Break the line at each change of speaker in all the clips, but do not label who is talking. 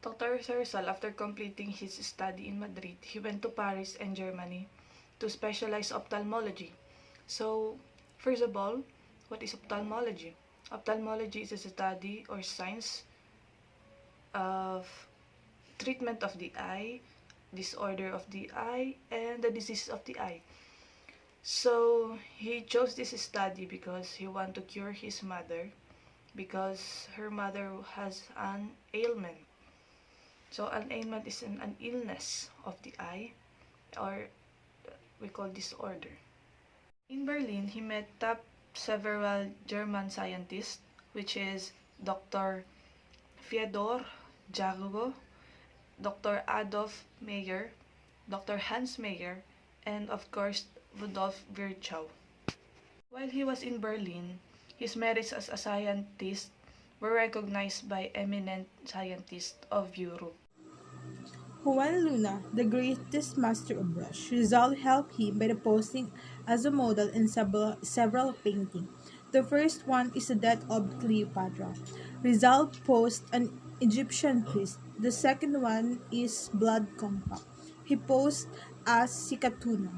Dr. Rizal, after completing his study in Madrid, he went to Paris and Germany to specialize ophthalmology. So, first of all, what is ophthalmology? Ophthalmology is a study or science of treatment of the eye, disorder of the eye, and the disease of the eye. So, he chose this study because he wanted to cure his mother because her mother has an ailment. So, an ailment is an illness of the eye, or we call disorder. In Berlin, he met several German scientists, which is Dr. Fyodor Jagovo, Dr. Adolf Meyer, Dr. Hans Meyer, and of course, Rudolf Virchow. While he was in Berlin, his merits as a scientist were recognized by eminent scientists of Europe.
Juan Luna, the greatest master of brush, Rizal helped him by the posing as a model in several paintings. The first one is the death of Cleopatra. Rizal posed an Egyptian priest. The second one is Blood Compact. He posed as Sikatuna.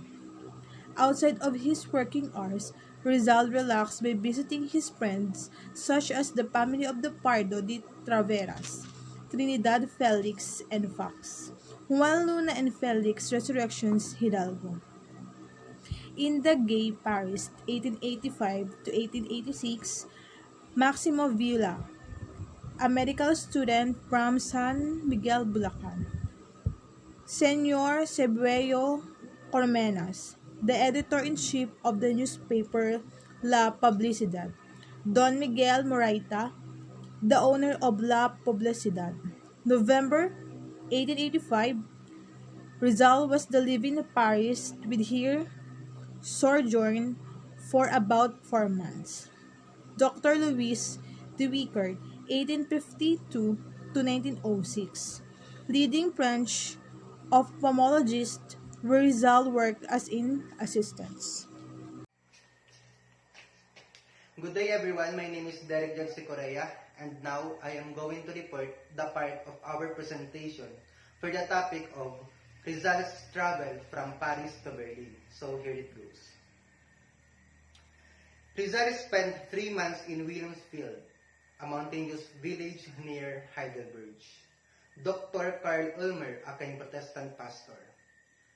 Outside of his working hours, Rizal relaxed by visiting his friends such as the family of the Pardo de Traveras, Trinidad Felix and Fox, Juan Luna and Felix Resurrections Hidalgo. In the Gay Paris 1885 to 1886, Maximo Villa, a medical student from San Miguel, Bulacan, Senor Sebello Cormenas, the editor-in-chief of the newspaper La Publicidad, Don Miguel Moraita, the owner of La Publicidad. November 1885, Rizal was to live in Paris with her sojourn for about 4 months. Dr. Louis de Wickert, 1852 to 1906, leading French ophthalmologist where Rizal worked as in assistants.
Good day everyone, my name is Derek Jansi Correa and now I am going to report the part of our presentation for the topic of Rizal's travel from Paris to Berlin. So here it goes. Rizal spent 3 months in Wilhelmsfield, a mountainous village near Heidelberg. Dr. Karl Ulmer, a kind Protestant pastor.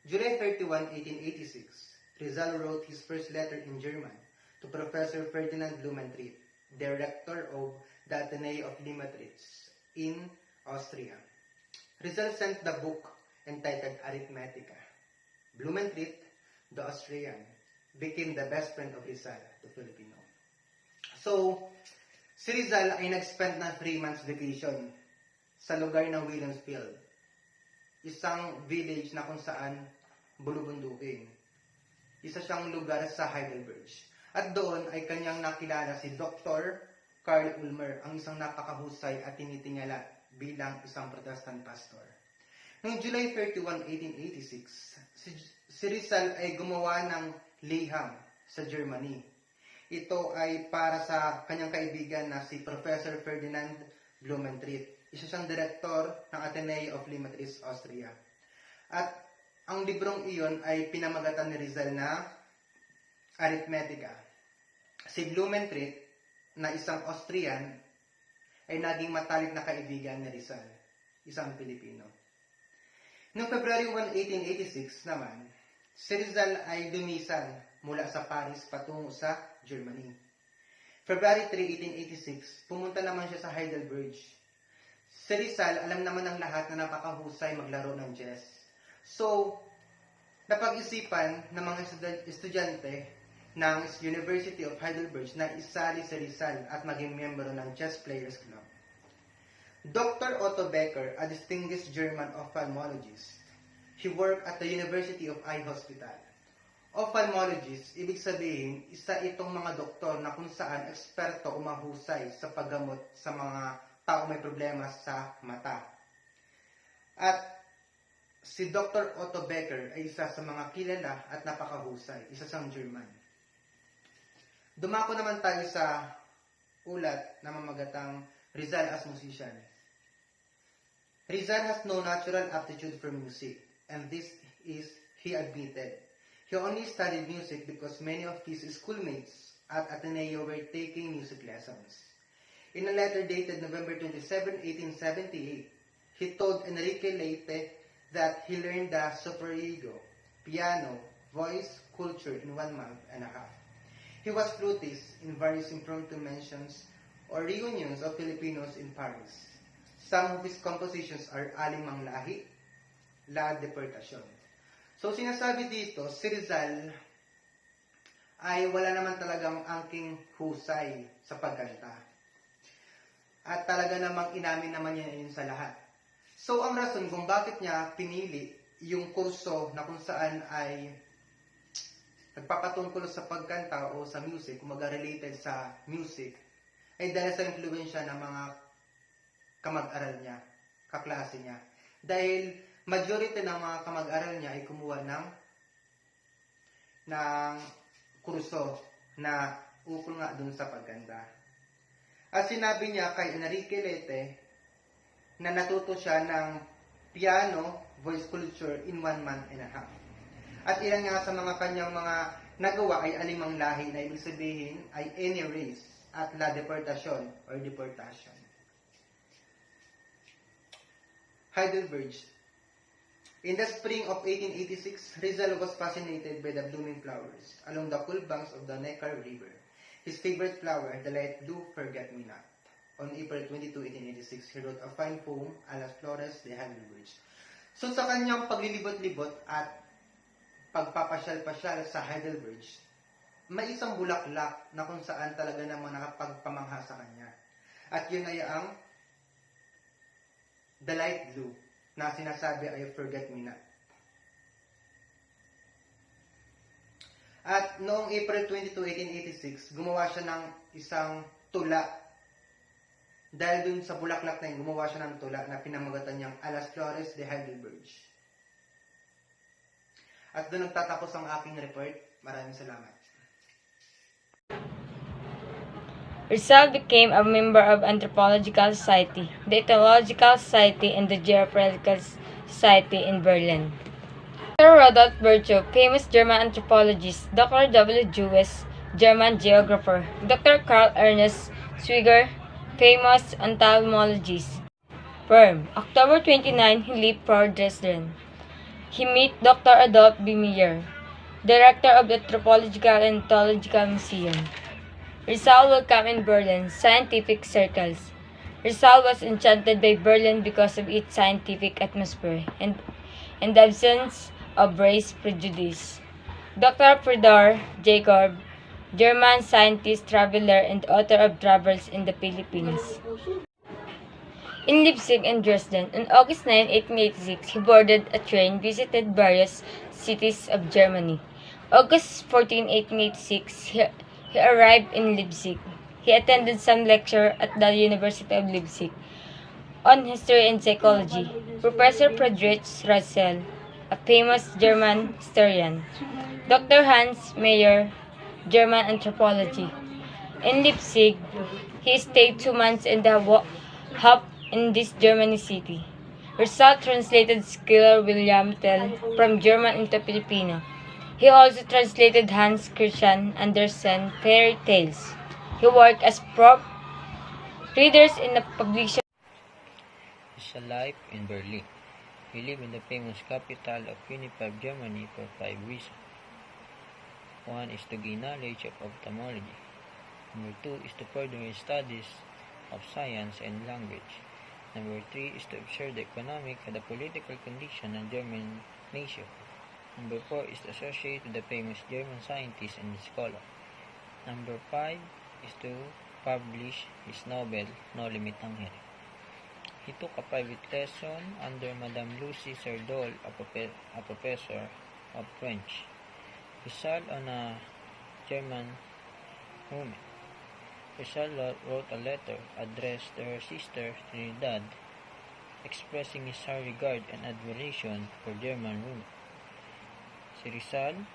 July 31, 1886, Rizal wrote his first letter in German to Professor Ferdinand Blumentritt, director of the Ateneo of Limetritz in Austria. Rizal sent the book entitled Arithmetica. Blumentritt, the Austrian, became the best friend of Rizal, the Filipino. So, si Rizal ay nag-spend ng 3 months vacation sa lugar ng Wilhelmsfield. Isang village na kung saan bulubundukin. Isa siyang lugar sa Heidelberg. At doon ay kanyang nakilala si Dr. Karl Ulmer, ang isang napakahusay at tinitingala bilang isang Protestant pastor. Noong July 31, 1886, si Rizal ay gumawa ng liham sa Germany. Ito ay para sa kanyang kaibigan na si Professor Ferdinand Blumentritt. Isa siyang direktor ng Ateneo of Limetritz, Austria. At ang librong iyon ay pinamagatan ni Rizal na Arithmetica. Si Blumentritt, na isang Austrian, ay naging matalik na kaibigan ni Rizal, isang Pilipino. Noong February 1, 1886 naman, si Rizal ay lumisan mula sa Paris patungo sa Germany. February 3, 1886, pumunta naman siya sa Heidelberg. Si Rizal, alam naman ng lahat na napakahusay maglaro ng chess. So, napag-isipan ng mga estudyante ng University of Heidelberg na isali si Rizal at maging miyembro ng Chess Players Club. Dr. Otto Becker, a distinguished German ophthalmologist, he worked at the University of Eye Hospital. Ophthalmologist, ibig sabihin, isa itong mga doktor na kung saan eksperto o mahusay sa paggamot sa mga tao may problema sa mata. At si Dr. Otto Becker ay isa sa mga kilala at napakahusay, isa sa German. Dumako naman tayo sa ulat na mamagatang Rizal as Musician. Rizal has no natural aptitude for music, and this is, he admitted. He only studied music because many of his schoolmates at Ateneo were taking music lessons. In a letter dated November 27, 1878, he told Enrique Leite that he learned the superego, piano, voice, culture in 1 month and a half. He was flutist in various impromptu mentions or reunions of Filipinos in Paris. Some of his compositions are Alimang Lahi, La Deportacion. So sinasabi dito, si Rizal ay wala naman talagang angking husay sa pagkanta. At talaga namang inamin naman niya yun sa lahat. So ang rason kung bakit niya pinili yung kurso na kung saan ay nagpapatungkol sa pagkanta o sa music, kumaga related sa music, ay dahil sa influensya ng mga kamag-aral niya, kaklase niya. Dahil majority ng mga kamag-aral niya ay kumuha ng kurso na ukol nga dun sa pagkanta. At sinabi niya kay Enrique Leite na natuto siya ng piano, voice culture in 1 month and a half. At ilan nga sa mga kanyang mga nagawa ay alimang lahi na ibig sabihin ay any race at la deportacion or deportation. Heidelberg. In the spring of 1886, Rizal was fascinated by the blooming flowers along the cool banks of the Neckar River. His favorite flower, the light blue forget-me-not. On April 22, 1886, he wrote a fine poem, A las Flores de Heidelberg. So sa kanyang paglilibot-libot at pagpapasyal-pasyal sa Heidelberg, may isang bulaklak na kung saan talaga naman nakapagpamangha sa kanya. At yun ay ang the light blue na sinasabi ay forget-me-not. At noong April 22, 1886, gumawa siya ng isang tula. Dahil dun sa bulaklak na yun, gumawa siya ng tula na pinamagatan niyang A las Flores de Heidelberg. At doon nagtatapos ang aking report. Maraming salamat.
Rizal became a member of Anthropological Society, the Ethnological Society, and the Geographical Society in Berlin. Dr. Rudolf Virchow, famous German anthropologist, Dr. W. Jewes, German geographer, Dr. Karl Ernst Schwinger, famous entomologist. Perm. October 29, he left for Dresden. He met Dr. Adolf B. Meyer, director of the Anthropological and Ethnological Museum. Rizal welcomed in Berlin scientific circles. Rizal was enchanted by Berlin because of its scientific atmosphere and the absence of race prejudice. Dr. Fedor Jacob, German scientist, traveler, and author of Travels in the Philippines. In Leipzig and Dresden, on August 9, 1886, he boarded a train, visited various cities of Germany. August 14, 1886, he arrived in Leipzig. He attended some lecture at the University of Leipzig on history and psychology. Professor Friedrich Ratzel, a famous German historian. Dr. Hans Meyer, German anthropology. In Leipzig, he stayed 2 months and a half in this German city. Rizal translated scholar William Tell from German into Filipino. He also translated Hans Christian Andersen fairy tales. He worked as prop readers in the publication.
His life in Berlin. He lived in the famous capital of unified Germany for 5 reasons. 1 is to gain knowledge of ophthalmology. Number 2 is to further his studies of science and language. Number 3 is to observe the economic and the political condition of German nation. Number 4 is to associate with the famous German scientist and scholar. Number 5 is to publish his novel, No Limit ang Hirit. He took a private lesson under Madame Lucy Serdol, a professor of French. Rizal on a German woman. Rizal wrote a letter addressed to her sister Trinidad, expressing his high regard and admiration for German women. Si Rizal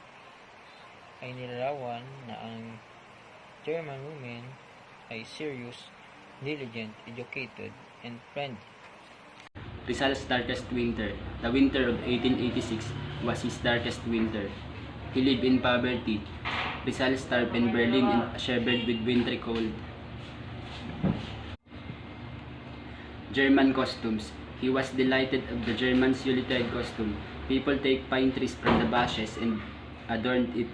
ay nilarawan na ang German women ay serious, diligent, educated, and friendly.
Rizal's darkest winter, the winter of 1886, was his darkest winter. He lived in poverty. Rizal starved in Berlin and shivered with wintry cold. German costumes. He was delighted of the Germans' Yuletide costume. People take pine trees from the bushes and adorn it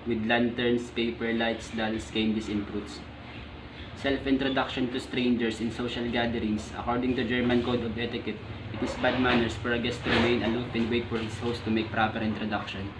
with lanterns, paper, lights, dolls, candies, and fruits. Self-introduction to strangers in social gatherings. According to German code of etiquette, it is bad manners for a guest to remain aloof and wait for his host to make proper introduction.